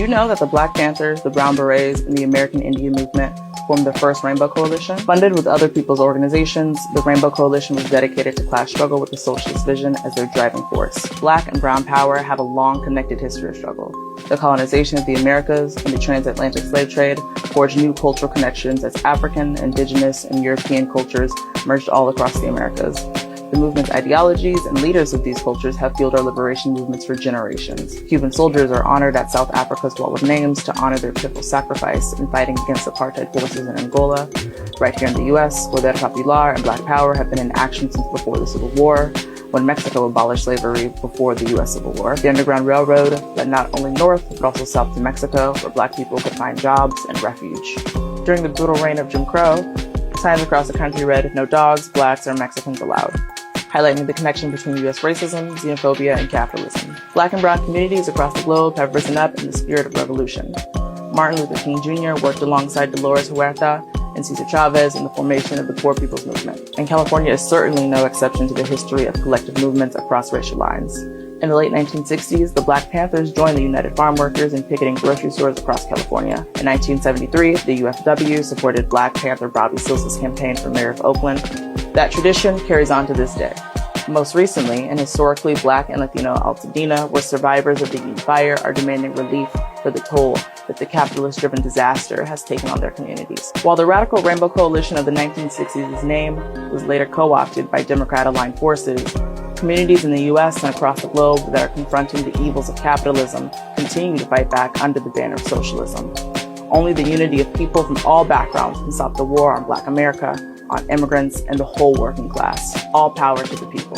You know that the Black Panthers, the Brown Berets, and the American Indian Movement formed the first Rainbow Coalition? Funded with other people's organizations, the Rainbow Coalition was dedicated to class struggle with the socialist vision as their driving force. Black and brown power have a long connected history of struggle. The colonization of the Americas and the transatlantic slave trade forged new cultural connections as African, indigenous, and European cultures merged all across the Americas. The movement's ideologies and leaders of these cultures have fueled our liberation movements for generations. Cuban soldiers are honored at South Africa's Wall of Names to honor their pitiful sacrifice in fighting against apartheid forces in Angola. Right here in the U.S., Poder Popular and Black Power have been in action since before the Civil War, when Mexico abolished slavery before the U.S. Civil War. The Underground Railroad led not only north, but also south to Mexico, where Black people could find jobs and refuge. During the brutal reign of Jim Crow, signs across the country read, "No dogs, Blacks, or Mexicans allowed," highlighting the connection between U.S. racism, xenophobia, and capitalism. Black and brown communities across the globe have risen up in the spirit of revolution. Martin Luther King Jr. worked alongside Dolores Huerta and Cesar Chavez in the formation of the Poor People's Movement. And California is certainly no exception to the history of collective movements across racial lines. In the late 1960s, the Black Panthers joined the United Farm Workers in picketing grocery stores across California. In 1973, the UFW supported Black Panther Bobby Seale's campaign for mayor of Oakland. That tradition carries on to this day. Most recently, in historically Black and Latino Altadena, where survivors of the Eden Fire are demanding relief for the toll that the capitalist-driven disaster has taken on their communities. While the Radical Rainbow Coalition of the 1960s' name was later co-opted by Democrat-aligned forces, communities in the U.S. and across the globe that are confronting the evils of capitalism continue to fight back under the banner of socialism. Only the unity of people from all backgrounds can stop the war on Black America, on immigrants, and the whole working class. All power to the people.